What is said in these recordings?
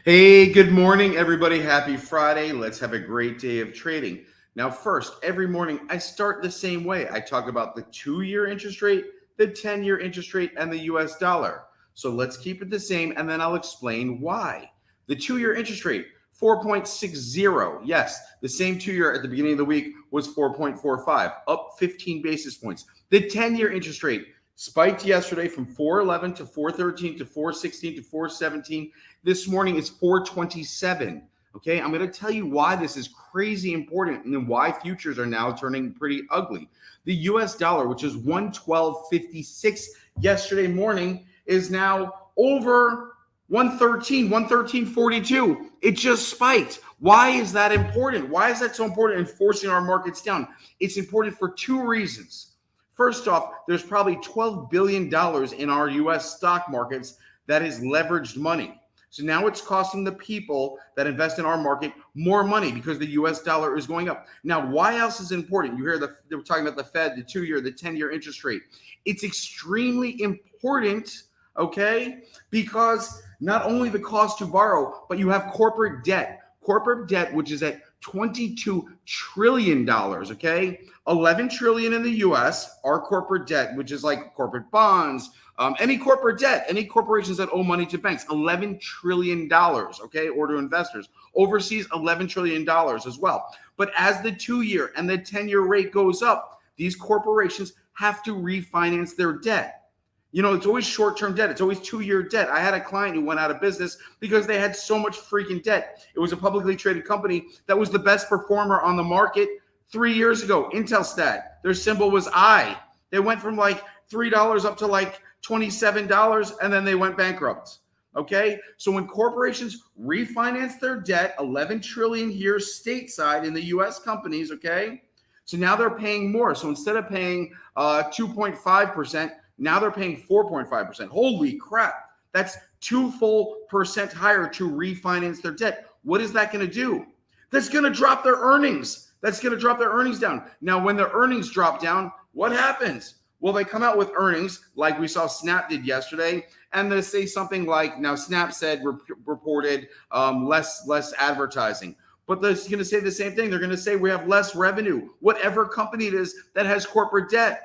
Hey, good morning, everybody. Happy Friday. Let's have a great day of trading. Now, first, every morning I start the same way. I talk about the 2 year interest rate, the 10-year interest rate, and the US dollar. So let's keep it the same, and then I'll explain why. The 2 year interest rate, 4.60. Yes, the same 2 year at the beginning of the week was 4.45, up 15 basis points. The 10-year interest rate spiked yesterday from 411 to 413 to 416 to 417. This morning is 427. Okay, I'm going to tell you why this is crazy important and why futures are now turning pretty ugly. The US dollar, which is 112.56 yesterday morning, is now over 113.42. It just spiked. Why is that important? Why is that so important in forcing our markets down? It's important for two reasons. First off, there's probably $12 billion in our US stock markets that is leveraged money. So now it's costing the people that invest in our market more money because the US dollar is going up. Now, why else is it important? You hear they were talking about the Fed, the 2 year, the 10-year interest rate. It's extremely important, okay, because not only the cost to borrow, but you have corporate debt. Corporate debt, which is at $22 trillion, okay? 11 trillion in the US, our corporate debt, which is like corporate bonds, any corporate debt, any corporations that owe money to banks, $11 trillion, okay, or to investors. Overseas, $11 trillion as well. But as the 2 year and the 10-year rate goes up, these corporations have to refinance their debt. You know, it's always short-term debt. It's always 2 year debt. I had a client who went out of business because they had so much freaking debt. It was a publicly traded company that was the best performer on the market 3 years ago, Intelstat. Their symbol was I. They went from like $3 up to like $27, and then they went bankrupt. Okay, so when corporations refinance their debt, 11 trillion here stateside in the U.S. companies, okay, so now they're paying more. So instead of paying 2.5%, now they're paying 4.5%. Holy crap, that's 2 full percent higher to refinance their debt. What is that going to do? That's going to drop their earnings. That's going to drop their earnings down. Now, when their earnings drop down, what happens? Well, they come out with earnings like we saw Snap did yesterday, and they say something like, now Snap said reported less advertising. But they're going to say the same thing. They're going to say we have less revenue, whatever company it is that has corporate debt.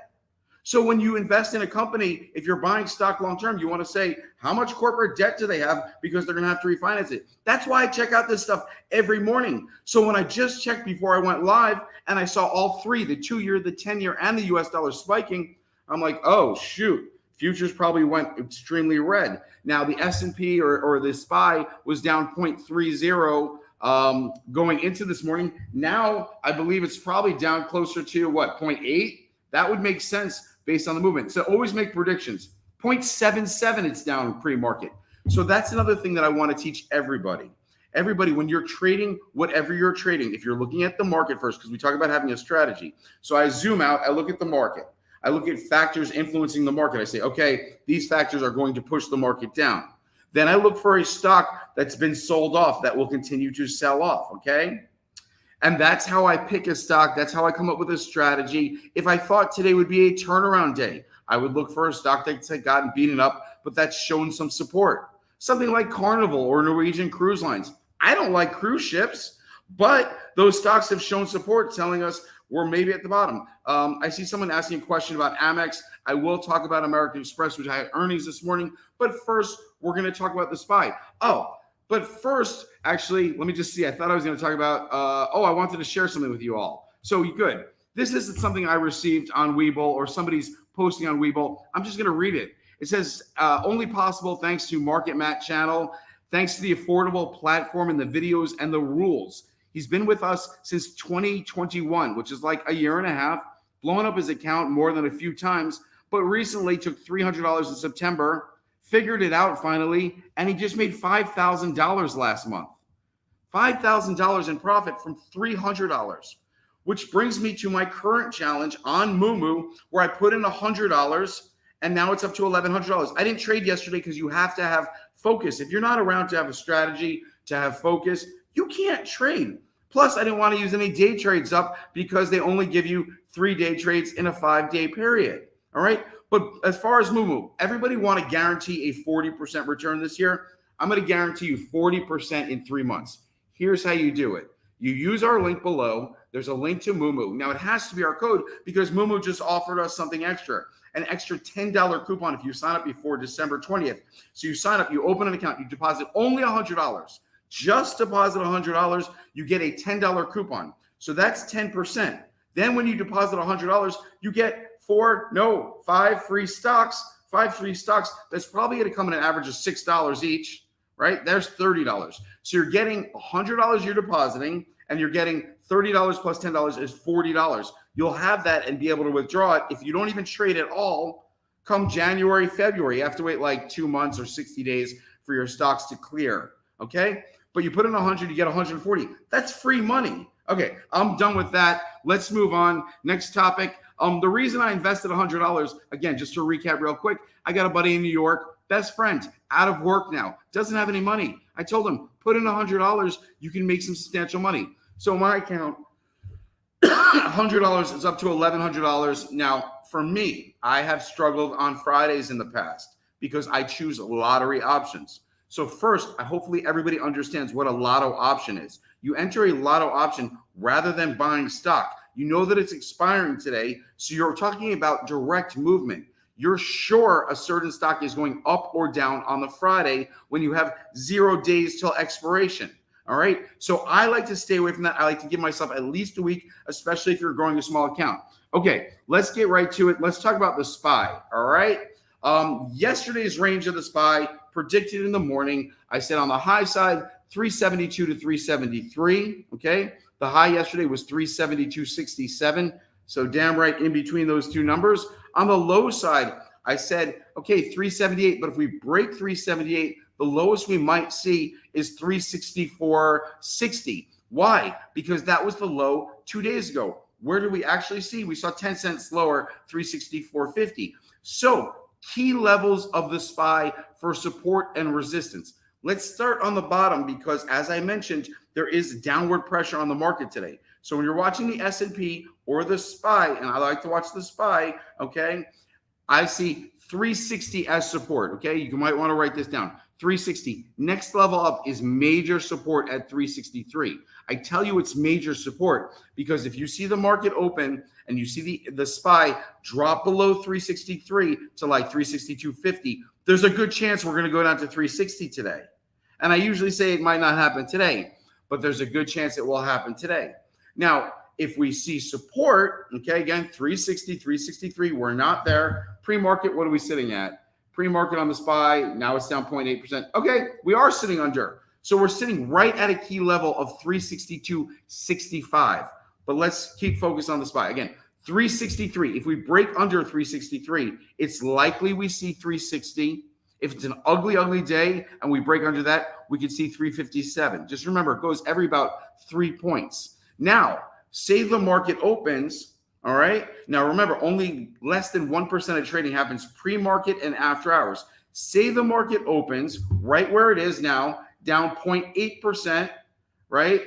So when you invest in a company, if you're buying stock long-term, you want to say, how much corporate debt do they have? Because they're going to have to refinance it. That's why I check out this stuff every morning. So when I just checked before I went live and I saw all three, the 2 year, the 10-year, and the US dollar spiking, I'm like, oh, shoot. Futures probably went extremely red. Now, the S&P or the SPY was down 0.30 going into this morning. Now, I believe it's probably down closer to, what, 0.8? That would make sense based on the movement. So always make predictions. 0.77, it's down pre-market. So that's another thing that I want to teach everybody. Everybody, when you're trading, whatever you're trading, if you're looking at the market first, because we talk about having a strategy. So I zoom out, I look at the market. I look at factors influencing the market. I say, okay, these factors are going to push the market down. Then I look for a stock that's been sold off that will continue to sell off, okay? And that's how I pick a stock. That's how I come up with a strategy. If I thought today would be a turnaround day, I would look for a stock that's gotten beaten up, but that's shown some support. Something like Carnival or Norwegian Cruise Lines. I don't like cruise ships, but those stocks have shown support, telling us we're maybe at the bottom. I see someone asking a question about Amex. I will talk about American Express, which I had earnings this morning. But first, we're going to talk about the SPY. But first, actually, let me just see. I thought I was going to talk about, I wanted to share something with you all. So good. This isn't something I received on Webull or somebody's posting on Webull. I'm just going to read it. It says, only possible thanks to Market Matt channel, thanks to the affordable platform and the videos and the rules. He's been with us since 2021, which is like a year and a half, blowing up his account more than a few times, but recently took $300 in September, figured it out finally, and he just made $5,000 last month. $5,000 in profit from $300, which brings me to my current challenge on Moomoo, where I put in $100 and now it's up to $1,100. I didn't trade yesterday because you have to have focus. If you're not around to have a strategy, to have focus, you can't trade. Plus, I didn't want to use any day trades up because they only give you 3 day trades in a 5-day period. All right. But as far as Moomoo, everybody want to guarantee a 40% return this year. I'm going to guarantee you 40% in 3 months. Here's how you do it. You use our link below. There's a link to Moomoo. Now, it has to be our code because Moomoo just offered us something extra, an extra $10 coupon if you sign up before December 20th. So you sign up, you open an account, you deposit only $100. Just deposit $100, you get a $10 coupon. So that's 10%. Then when you deposit $100, you get 5 free stocks. 5 free stocks. That's probably going to come in an average of $6 each, right? There's $30. So you're getting $100 you're depositing, and you're getting $30 plus $10 is $40. You'll have that and be able to withdraw it if you don't even trade at all come January, February. You have to wait like 2 months or 60 days for your stocks to clear, okay? But you put in 100, you get 140. That's free money. Okay, I'm done with that. Let's move on. Next topic. The reason I invested $100, again, just to recap real quick, I got a buddy in New York, best friend, out of work now, doesn't have any money. I told him, put in $100, you can make some substantial money. So my account, $100 is up to $1,100. Now, for me, I have struggled on Fridays in the past because I choose lottery options. So first, hopefully everybody understands what a lotto option is. You enter a lotto option rather than buying stock. You know that it's expiring today, so you're talking about direct movement. You're sure a certain stock is going up or down on the Friday when you have 0 days till expiration. All right. So I like to stay away from that. I like to give myself at least a week, especially if you're growing a small account. Okay, let's get right to it. Let's talk about the SPY. All right. Yesterday's range of the SPY predicted in the morning, I said on the high side, 372 to 373. Okay. The high yesterday was 372.67. So damn right in between those two numbers. On the low side, I said, okay, 378. But if we break 378, the lowest we might see is 364.60. Why? Because that was the low 2 days ago. Where did we actually see? We saw 10 cents lower, 364.50. So key levels of the SPY for support and resistance. Let's start on the bottom because, as I mentioned, there is downward pressure on the market today. So when you're watching the S&P or the SPY, and I like to watch the SPY, okay, I see 360 as support, okay? You might want to write this down. 360. Next level up is major support at 363. I tell you it's major support because if you see the market open and you see the SPY drop below 363 to like 362.50, there's a good chance we're going to go down to 360 today. And I usually say it might not happen today, but there's a good chance it will happen today. Now, if we see support, okay, again, 360, 363, we're not there. Pre-market, what are we sitting at? Pre-market on the SPY, now it's down 0.8%. Okay, we are sitting under. So we're sitting right at a key level of 362.65. But let's keep focused on the SPY. Again, 363. If we break under 363, it's likely we see 360. If it's an ugly, ugly day and we break under that, we could see 357. Just remember, it goes every about 3 points. Now, say the market opens, all right? Now, remember, only less than 1% of trading happens pre-market and after hours. Say the market opens right where it is now, down 0.8%, right,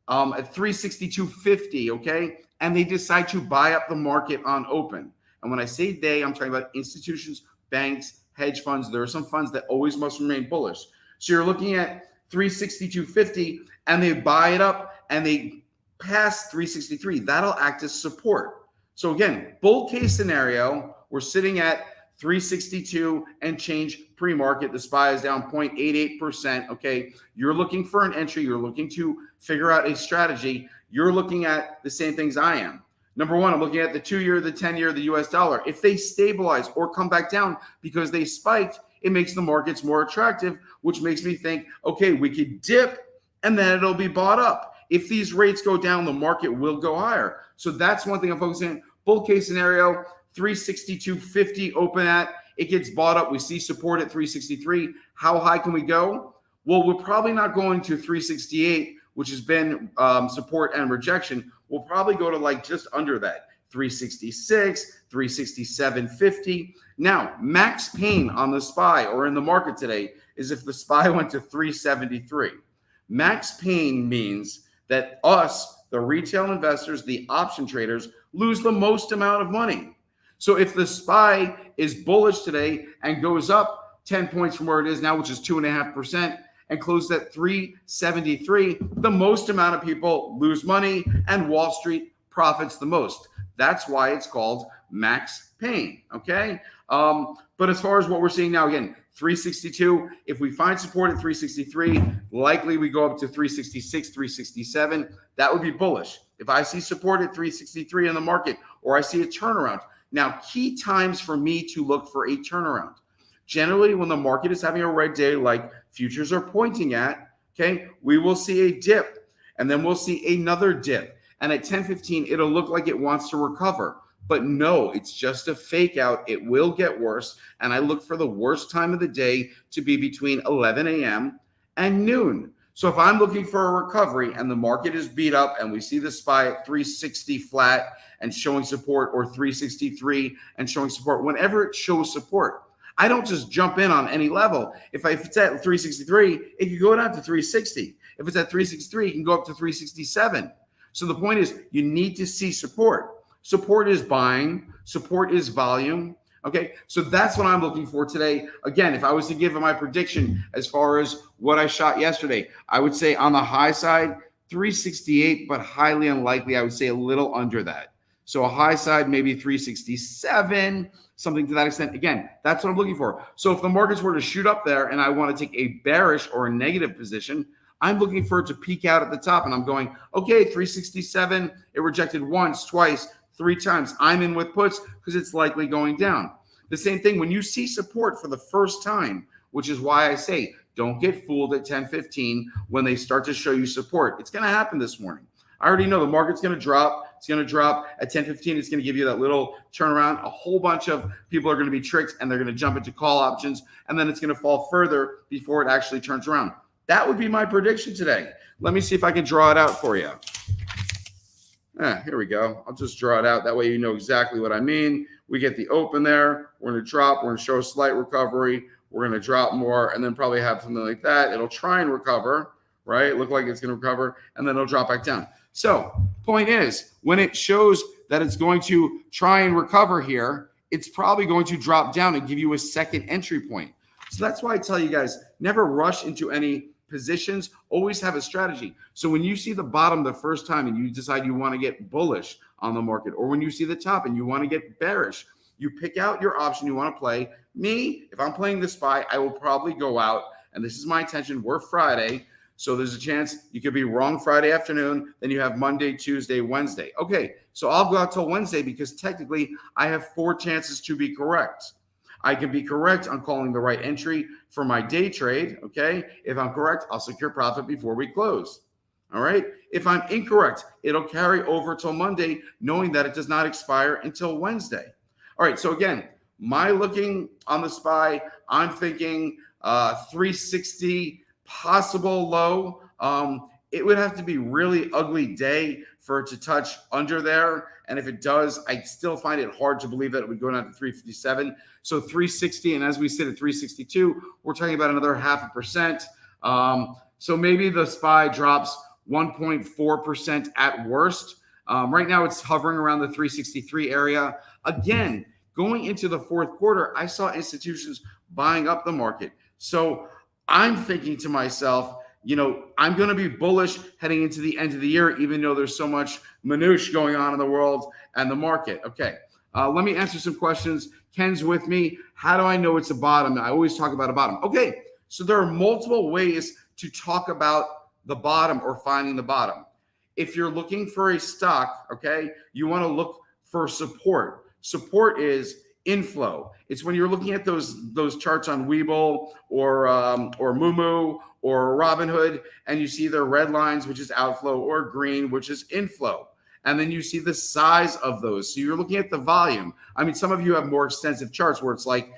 at 362.50, okay? And they decide to buy up the market on open. And when I say they, I'm talking about institutions, banks, hedge funds. There are some funds that always must remain bullish. So you're looking at 362.50 and they buy it up and they pass 363. That'll act as support. So again, bull case scenario, we're sitting at 362 and change pre-market. The SPY is down 0.88%. Okay. You're looking for an entry. You're looking to figure out a strategy. You're looking at the same things I am. Number one, I'm looking at the 2-year, the 10-year, the US dollar. If they stabilize or come back down because they spiked, it makes the markets more attractive, which makes me think, okay, we could dip and then it'll be bought up. If these rates go down, the market will go higher. So that's one thing I'm focusing on. Bull case scenario, 362.50 open at. It gets bought up. We see support at 363. How high can we go? Well, we're probably not going to 368, which has been support and rejection. We'll probably go to like just under that, 366, 367.50. Now, max pain on the SPY or in the market today is if the SPY went to 373. Max pain means that us, the retail investors, the option traders, lose the most amount of money. So if the SPY is bullish today and goes up 10 points from where it is now, which is 2.5%, and closed at 373, the most amount of people lose money and Wall Street profits the most. That's why it's called max pain. Okay. But as far as what we're seeing now, again, 362, if we find support at 363, likely we go up to 366, 367. That would be bullish. If I see support at 363 in the market, or I see a turnaround. Now, key times for me to look for a turnaround. Generally, when the market is having a red day like futures are pointing at, okay, we will see a dip, and then we'll see another dip. And at 10:15, it'll look like it wants to recover. But no, it's just a fake out. It will get worse. And I look for the worst time of the day to be between 11 a.m. and noon. So if I'm looking for a recovery and the market is beat up and we see the SPY at 360 flat and showing support, or 363 and showing support, whenever it shows support, I don't just jump in on any level. If it's at 363, it can go down to 360. If it's at 363, it can go up to 367. So the point is, you need to see support. Support is buying. Support is volume. Okay, so that's what I'm looking for today. Again, if I was to give my prediction as far as what I shot yesterday, I would say on the high side, 368, but highly unlikely. I would say a little under that. So a high side, maybe 367, something to that extent. Again, that's what I'm looking for. So if the markets were to shoot up there and I want to take a bearish or a negative position, I'm looking for it to peak out at the top. And I'm going, okay, 367, it rejected once, twice, 3 times. I'm in with puts because it's likely going down. The same thing when you see support for the first time, which is why I say don't get fooled at 10:15 when they start to show you support. It's going to happen this morning. I already know the market's going to drop. It's going to drop at 10:15. It's going to give you that little turnaround. A whole bunch of people are going to be tricked and they're going to jump into call options, and then it's going to fall further before it actually turns around. That would be my prediction today. Let me see if I can draw it out for you. Here we go. I'll just draw it out. That way you know exactly what I mean. We get the open there. We're going to drop. We're going to show a slight recovery. We're going to drop more and then probably have something like that. It'll try and recover, right? Look like it's going to recover, and then it'll drop back down. So point is, when it shows that it's going to try and recover here, it's probably going to drop down and give you a second entry point. So that's why I tell you guys, never rush into any positions. Always have a strategy. So when you see the bottom the first time and you decide you want to get bullish on the market, or when you see the top and you want to get bearish, you pick out your option you want to play. Me, if I'm playing the SPY, I will probably go out, and this is my intention. We're Friday, so there's a chance you could be wrong Friday afternoon. Then you have Monday, Tuesday, Wednesday. Okay, so I'll go out till Wednesday because technically I have 4 chances to be correct. I can be correct on calling the right entry for my day trade, okay? If I'm correct, I'll secure profit before we close, all right? If I'm incorrect, it'll carry over till Monday, knowing that it does not expire until Wednesday. All right, so again, my looking on the SPY, I'm thinking 360 possible low. It would have to be really ugly day for it to touch under there. And if it does, I still find it hard to believe that it would go down to 357. So 360, and as we sit at 362, we're talking about another 0.5%. So maybe the SPY drops 1.4% at worst. Right now it's hovering around the 363 area. Again, going into the fourth quarter, I saw institutions buying up the market. So I'm thinking to myself, I'm going to be bullish heading into the end of the year, even though there's so much minutia going on in the world and the market. Okay, let me answer some questions. Ken's with me. How do I know it's a bottom? I always talk about a bottom. Okay, so there are multiple ways to talk about the bottom or finding the bottom. If you're looking for a stock, okay, you want to look for support. Support is inflow. It's when you're looking at those charts on Webull or Moomoo or Robinhood, and you see their red lines, which is outflow, or green, which is inflow. And then you see the size of those. So you're looking at the volume. I mean, some of you have more extensive charts where it's like,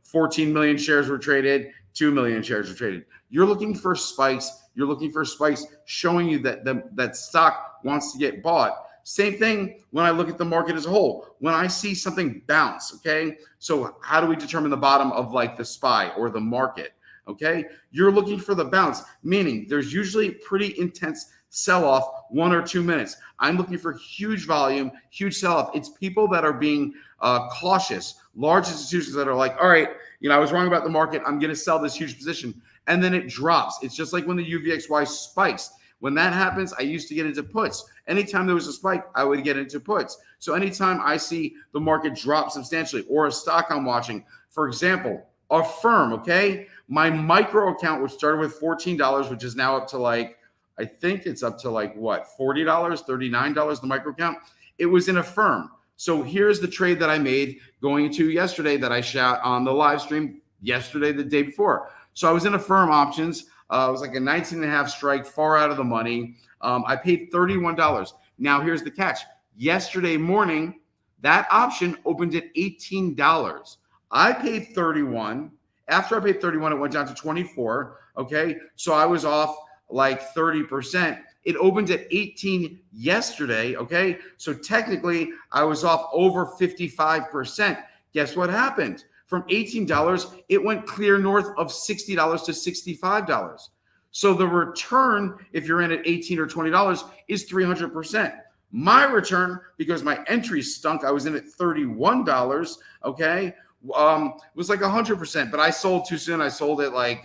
14 million shares were traded, 2 million shares were traded. You're looking for spikes. You're looking for spikes showing you that that stock wants to get bought. Same thing when I look at the market as a whole. When I see something bounce, okay? So how do we determine the bottom of like the SPY or the market? Okay, you're looking for the bounce, meaning there's usually pretty intense sell-off, 1 or 2 minutes. I'm looking for huge volume, huge sell-off. It's people that are being cautious, large institutions that are like, all right, I was wrong about the market. I'm going to sell this huge position. and then it drops. It's just like when the UVXY spikes. When that happens, I used to get into puts. Anytime there was a spike, I would get into puts. So anytime I see the market drop substantially or a stock I'm watching, for example, a firm, okay? My micro account, which started with $14, which is now up to like, I think it's up to like what, $40, $39, the micro account. It was in a firm. So here's the trade that I made going into yesterday that I shot on the live stream yesterday, the day before. So I was in a firm options. It was like a 19.5 strike, far out of the money. I paid $31. Now here's the catch. Yesterday morning, that option opened at $18. I paid $31. After I paid $31, it went down to $24. Okay, so I was off like 30%. It opened at 18 yesterday, okay? So technically, I was off over 55%. Guess what happened? From $18, it went clear north of $60 to $65. So the return, if you're in at $18 or $20, is 300%. My return, because my entry stunk, I was in at $31, okay, was like 100%, but I sold too soon. I sold it like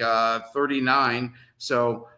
39. So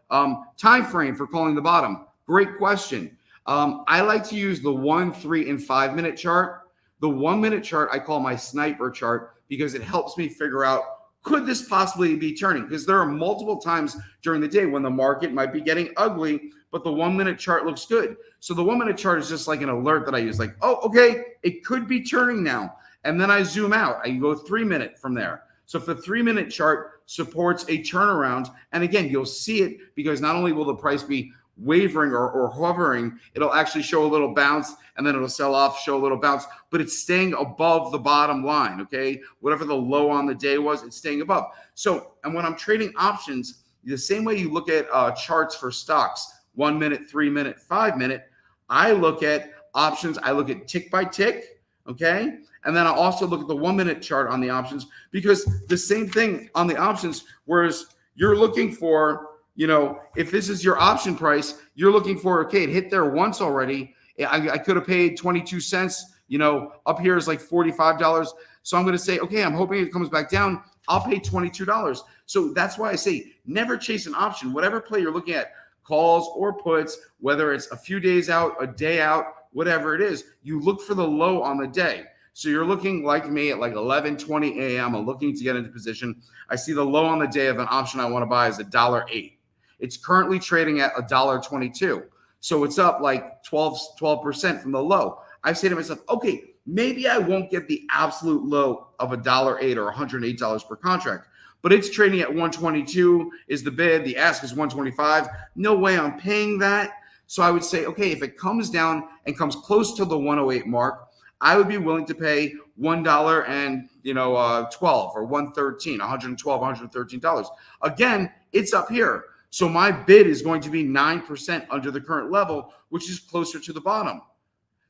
time frame for calling the bottom. Great question. I like to use the 1, 3, and 5 minute chart. The 1 minute chart I call my sniper chart because it helps me figure out, could this possibly be turning? Because there are multiple times during the day when the market might be getting ugly, but the 1 minute chart looks good. So the 1 minute chart is just like an alert that I use, like, oh, okay, it could be turning now. And then I zoom out. I go 3 minute from there. So if the 3 minute chart supports a turnaround, and again, you'll see it because not only will the price be wavering or hovering, it'll actually show a little bounce and then it'll sell off, show a little bounce, but it's staying above the bottom line, okay? Whatever the low on the day was, it's staying above. So, and when I'm trading options, the same way you look at charts for stocks, 1 minute, 3 minute, 5 minute, I look at options, I look at tick by tick, okay? And then I also look at the 1 minute chart on the options because the same thing on the options, whereas you're looking for, you know, if this is your option price, you're looking for, okay, it hit there once already. I could have paid 22 cents, you know, up here is like $45. So I'm going to say, okay, I'm hoping it comes back down. I'll pay $22. So that's why I say never chase an option. Whatever play you're looking at, calls or puts, whether it's a few days out, a day out, whatever it is, you look for the low on the day. So you're looking like me at like 11:20 a.m. I'm looking to get into position. I see the low on the day of an option I want to buy is $1.08. It's currently trading at $1.22. So it's up like 12% from the low. I say to myself, okay, maybe I won't get the absolute low of $1.08 or $108 per contract, but it's trading at 122 is the bid. The ask is 125. No way I'm paying that. So I would say, okay, if it comes down and comes close to the 108 mark, I would be willing to pay $1 and, you know, 12 or 113, $112, $113. Again, it's up here. So my bid is going to be 9% under the current level, which is closer to the bottom.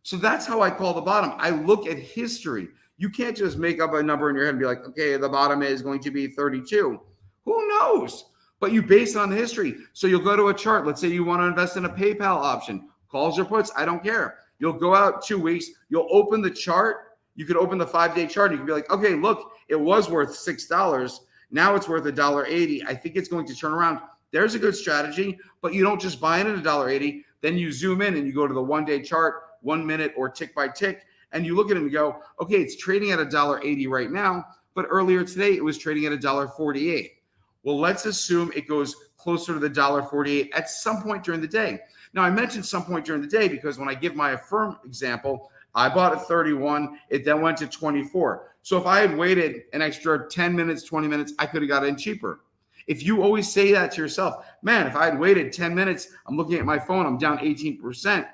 So that's how I call the bottom. I look at history. You can't just make up a number in your head and be like, okay, the bottom is going to be 32. Who knows? But you base it on the history. So you'll go to a chart. Let's say you want to invest in a PayPal option. Calls or puts, I don't care. You'll go out 2 weeks. You'll open the chart. You could open the 5-day chart. You can be like, okay, look, it was worth $6. Now it's worth $1.80. I think it's going to turn around. There's a good strategy, but you don't just buy it at $1.80. Then you zoom in and you go to the 1-day chart, 1 minute or tick by tick, and you look at it and go, okay, it's trading at $1.80 right now, but earlier today it was trading at $1.48. Well, let's assume it goes closer to the $1.48 at some point during the day. Now, I mentioned some point during the day because when I give my Affirm example, I bought at 31. It then went to 24. So if I had waited an extra 10 minutes, 20 minutes, I could have got in cheaper. If you always say that to yourself, man, if I had waited 10 minutes, I'm looking at my phone, I'm down 18%.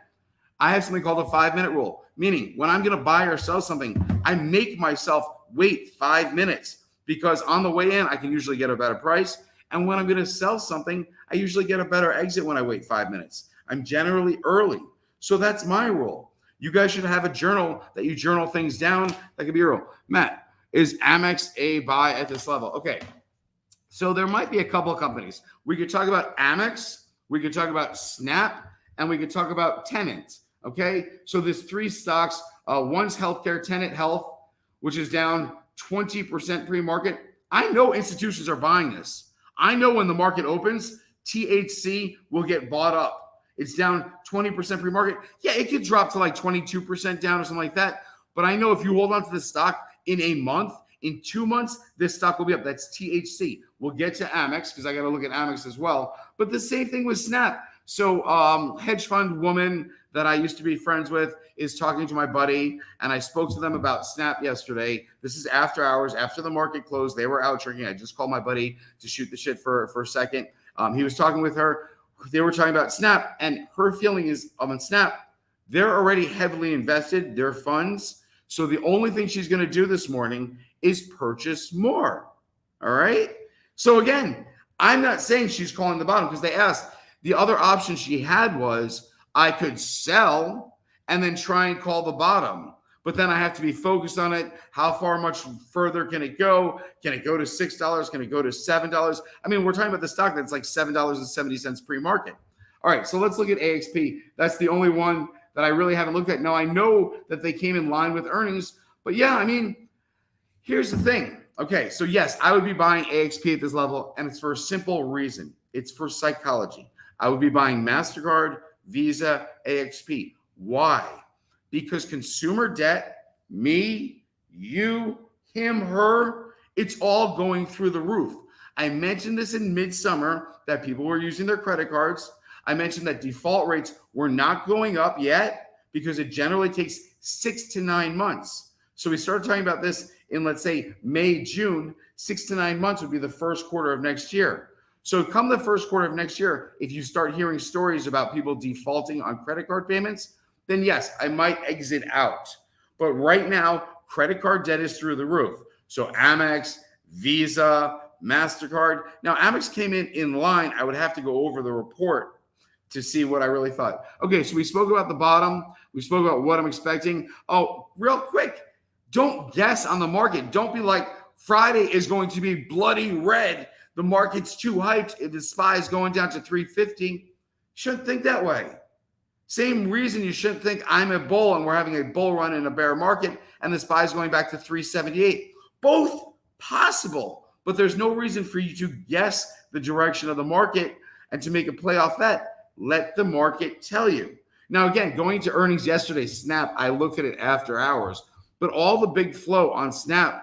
I have something called the 5-minute rule, meaning when I'm going to buy or sell something, I make myself wait 5 minutes because on the way in, I can usually get a better price. And when I'm going to sell something, I usually get a better exit when I wait 5 minutes. I'm generally early. So that's my rule. You guys should have a journal that you journal things down. That could be your rule. Matt, is Amex a buy at this level? Okay. So there might be a couple of companies. We could talk about Amex, we could talk about Snap, and we could talk about Tenet, okay? So there's 3 stocks. One's healthcare, Tenet Health, which is down 20% pre-market. I know institutions are buying this. I know when the market opens, THC will get bought up. It's down 20% pre-market. Yeah, it could drop to like 22% down or something like that. But I know if you hold on to the stock in a month, in 2 months, this stock will be up. That's THC. We'll get to Amex because I got to look at Amex as well. But the same thing with Snap. So hedge fund woman that I used to be friends with is talking to my buddy, and I spoke to them about Snap yesterday. This is after hours, after the market closed. They were out drinking. I just called my buddy to shoot the shit for a second. He was talking with her. They were talking about Snap, and her feeling is on Snap, they're already heavily invested, their funds. So the only thing she's going to do this morning is purchase more. All right. So again, I'm not saying she's calling the bottom because they asked. The other option she had was I could sell and then try and call the bottom. But then I have to be focused on it. How far much further can it go? Can it go to $6? Can it go to $7? I mean, we're talking about the stock that's like $7.70 pre-market. All right, so let's look at AXP. That's the only one that I really haven't looked at. Now, I know that they came in line with earnings, but yeah, I mean, here's the thing. Okay, so yes, I would be buying AXP at this level, and it's for a simple reason. It's for psychology. I would be buying MasterCard, Visa, AXP. Why? Because consumer debt, me, you, him, her, it's all going through the roof. I mentioned this in midsummer that people were using their credit cards. I mentioned that default rates were not going up yet because it generally takes 6 to 9 months. So we started talking about this in, let's say, May, June. 6 to 9 months would be the first quarter of next year. So come the first quarter of next year, if you start hearing stories about people defaulting on credit card payments, then yes, I might exit out. But right now, credit card debt is through the roof. So Amex, Visa, MasterCard. Now, Amex came in line. I would have to go over the report to see what I really thought. Okay, so we spoke about the bottom. We spoke about what I'm expecting. Oh, real quick, don't guess on the market. Don't be like, Friday is going to be bloody red. The market's too hyped. If the SPY is going down to 350, shouldn't think that way. Same reason you shouldn't think I'm a bull and we're having a bull run in a bear market and the SPY is going back to 378. Both possible, but there's no reason for you to guess the direction of the market and to make a play off that. Let the market tell you. Now, again, going to earnings yesterday, Snap, I looked at it after hours, but all the big flow on Snap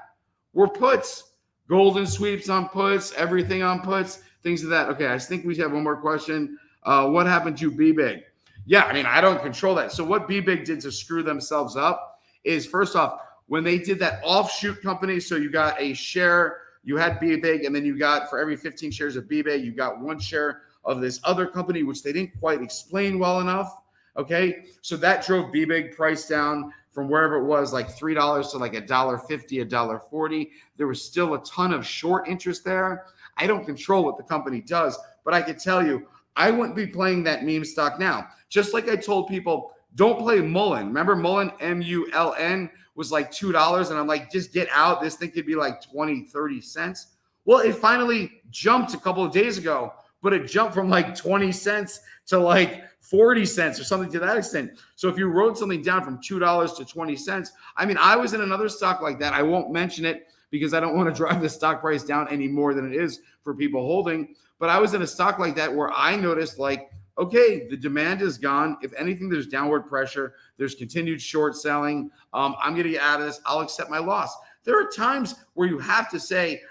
were puts. Golden sweeps on puts, everything on puts, things of that. Okay, I think we have one more question. What happened to BBig? Yeah, I mean, I don't control that. So what BBig did to screw themselves up is, first off, when they did that offshoot company, so you got a share, you had BBig, and then you got, for every 15 shares of BBig, you got 1 share of this other company, which they didn't quite explain well enough. Okay, so that drove BBig price down from wherever it was, like $3 to like $1.50, $1.40. There was still a ton of short interest there. I don't control what the company does, but I could tell you, I wouldn't be playing that meme stock now. Just like I told people, don't play Mullen. Remember Mullen, M-U-L-N, was like $2, and I'm like, just get out. This thing could be like 20, 30 cents. Well, it finally jumped a couple of days ago, but it jumped from like 20 cents to like 40 cents or something to that extent. So if you wrote something down from $2 to 20 cents, I mean, I was in another stock like that. I won't mention it because I don't want to drive the stock price down any more than it is for people holding. But I was in a stock like that where I noticed like, okay, the demand is gone. If anything, there's downward pressure. There's continued short selling. I'm going to get out of this. I'll accept my loss. There are times where you have to say,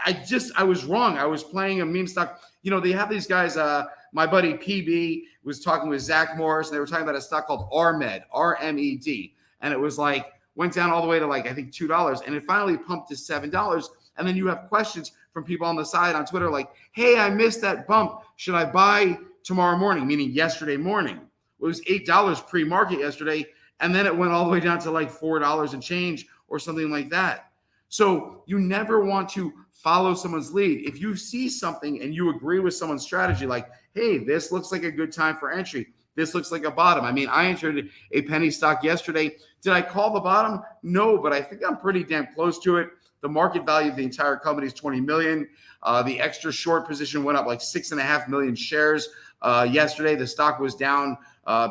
I was wrong. I was playing a meme stock. You know, they have these guys, my buddy PB was talking with Zach Morris, and they were talking about a stock called RMED, R-M-E-D. And it was like, went down all the way to like, I think $2. And it finally pumped to $7. And then you have questions from people on the side on Twitter like, hey, I missed that bump. Should I buy tomorrow morning? Meaning yesterday morning. It was $8 pre-market yesterday. And then it went all the way down to like $4 and change or something like that. So you never want to follow someone's lead. If you see something and you agree with someone's strategy, like, hey, this looks like a good time for entry. This looks like a bottom. I mean, I entered a penny stock yesterday. Did I call the bottom? No, but I think I'm pretty damn close to it. The market value of the entire company is $20 million. The extra short position went up like 6.5 million shares yesterday. The stock was down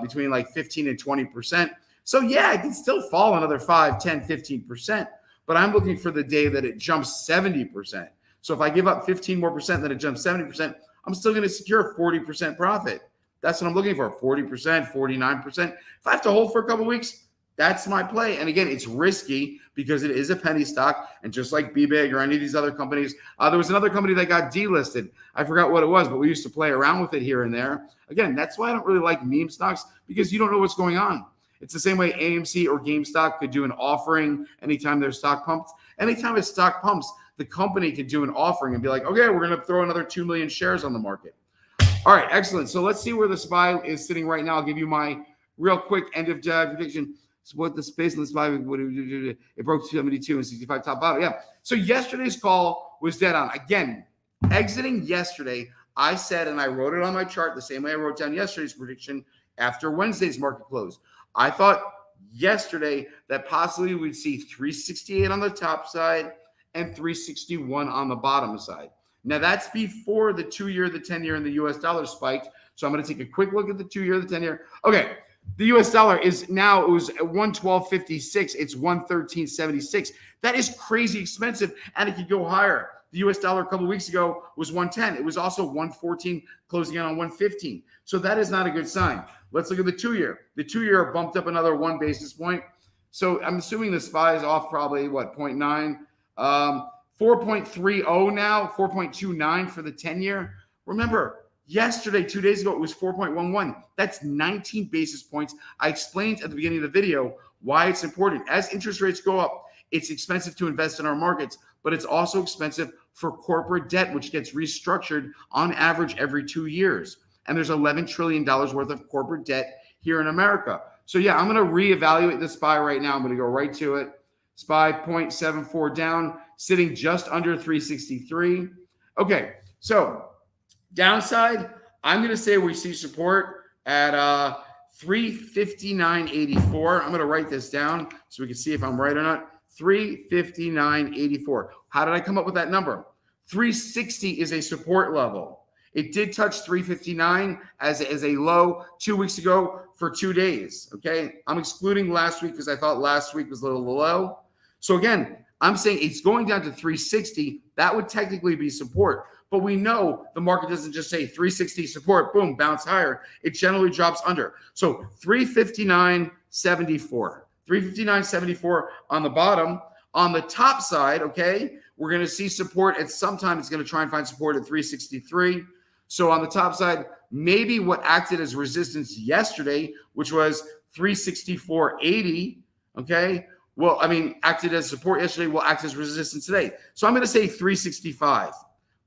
between like 15 and 20%. So yeah, it can still fall another 5, 10, 15%. But I'm looking for the day that it jumps 70%. So if I give up 15 more percent, then it jumps 70%, I'm still going to secure 40% profit. That's what I'm looking for, 40%, 49%. If I have to hold for a couple weeks, that's my play. And again, it's risky because it is a penny stock. And just like BBIG or any of these other companies, there was another company that got delisted. I forgot what it was, but we used to play around with it here and there. Again, that's why I don't really like meme stocks, because you don't know what's going on. It's the same way AMC or GameStop could do an offering anytime their stock pumps. Anytime a stock pumps, the company could do an offering and be like, okay, we're going to throw another 2 million shares on the market. All right, excellent. So let's see where the SPY is sitting right now. I'll give you my real quick end of prediction. So what the space in the SPY, it broke 272 and 65 top bottom. Yeah. So yesterday's call was dead on. Again, exiting yesterday, I said, and I wrote it on my chart the same way I wrote down yesterday's prediction after Wednesday's market close. I thought yesterday that possibly we'd see 368 on the top side and 361 on the bottom side. Now, that's before the 2-year, the 10-year, and the U.S. dollar spiked. So I'm going to take a quick look at the 2-year, the 10-year. Okay, the U.S. dollar is now, it was at 112.56. It's 113.76. That is crazy expensive, and it could go higher. The U.S. dollar a couple of weeks ago was 110. It was also 114, closing in on 115. So that is not a good sign. Let's look at the 2-year. The 2-year bumped up another 1 basis point. So I'm assuming the SPY is off probably, 0.9. 4.30 now, 4.29 for the 10-year. Remember, yesterday, 2 days ago, it was 4.11. That's 19 basis points. I explained at the beginning of the video why it's important. As interest rates go up, it's expensive to invest in our markets, but it's also expensive for corporate debt, which gets restructured on average every 2 years. And there's $11 trillion worth of corporate debt here in America. So yeah, I'm going to reevaluate the SPY right now. I'm going to go right to it. SPY 0.74 down, sitting just under 363. Okay, so downside, I'm going to say we see support at 359.84. I'm going to write this down so we can see if I'm right or not. 359.84. How did I come up with that number? 360 is a support level. It did touch 359 as a low 2 weeks ago for 2 days, okay? I'm excluding last week because I thought last week was a little low. So again, I'm saying it's going down to 360. That would technically be support. But we know the market doesn't just say 360 support, boom, bounce higher. It generally drops under. So 359.74. 359.74 on the bottom. On the top side, okay, we're going to see support at some time. It's going to try and find support at 363. So on the top side, maybe what acted as resistance yesterday, which was 364.80, okay? Well, I mean, acted as support yesterday, will act as resistance today. So I'm going to say 365,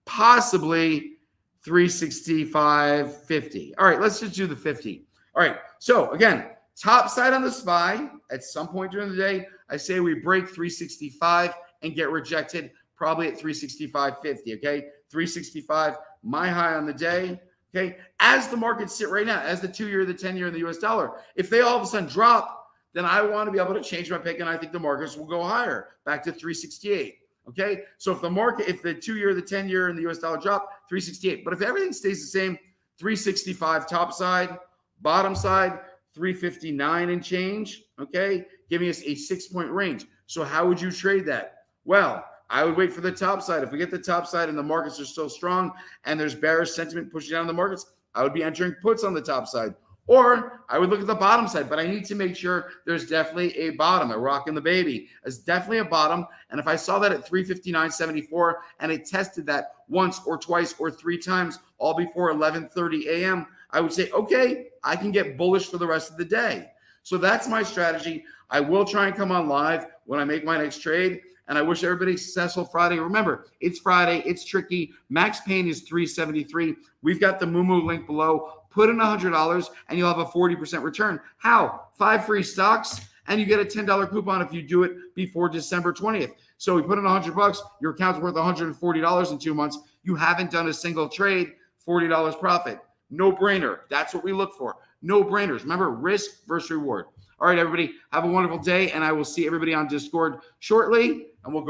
possibly 365.50. All right, let's just do the 50. All right, so again, top side on the SPY, at some point during the day, I say we break 365 and get rejected probably at 365.50, okay? 365, my high on the day, okay? As the markets sit right now, as the 2-year, the 10-year, and the US dollar, if they all of a sudden drop, then I want to be able to change my pick, and I think the markets will go higher, back to 368, okay? So if the 2-year, the 10-year, and the US dollar drop, 368. But if everything stays the same, 365 top side, bottom side, 359 and change, okay? Giving us a 6-point range. So how would you trade that? Well, I would wait for the top side. If we get the top side and the markets are still strong and there's bearish sentiment pushing down the markets, I would be entering puts on the top side. Or I would look at the bottom side, but I need to make sure there's definitely a bottom, a rock in the baby. It's definitely a bottom. And if I saw that at 359.74 and it tested that once or twice or 3 times, all before 11:30 a.m., I would say, okay, I can get bullish for the rest of the day. So that's my strategy. I will try and come on live when I make my next trade. And I wish everybody a successful Friday. Remember, it's Friday. It's tricky. Max Pain is $373. We've got the Moomoo link below. Put in $100 and you'll have a 40% return. How? 5 free stocks and you get a $10 coupon if you do it before December 20th. So we put in $100. Your account's worth $140 in 2 months. You haven't done a single trade. $40 profit. No brainer. That's what we look for. No brainers. Remember, risk versus reward. All right, everybody, have a wonderful day, and I will see everybody on Discord shortly, and we'll go.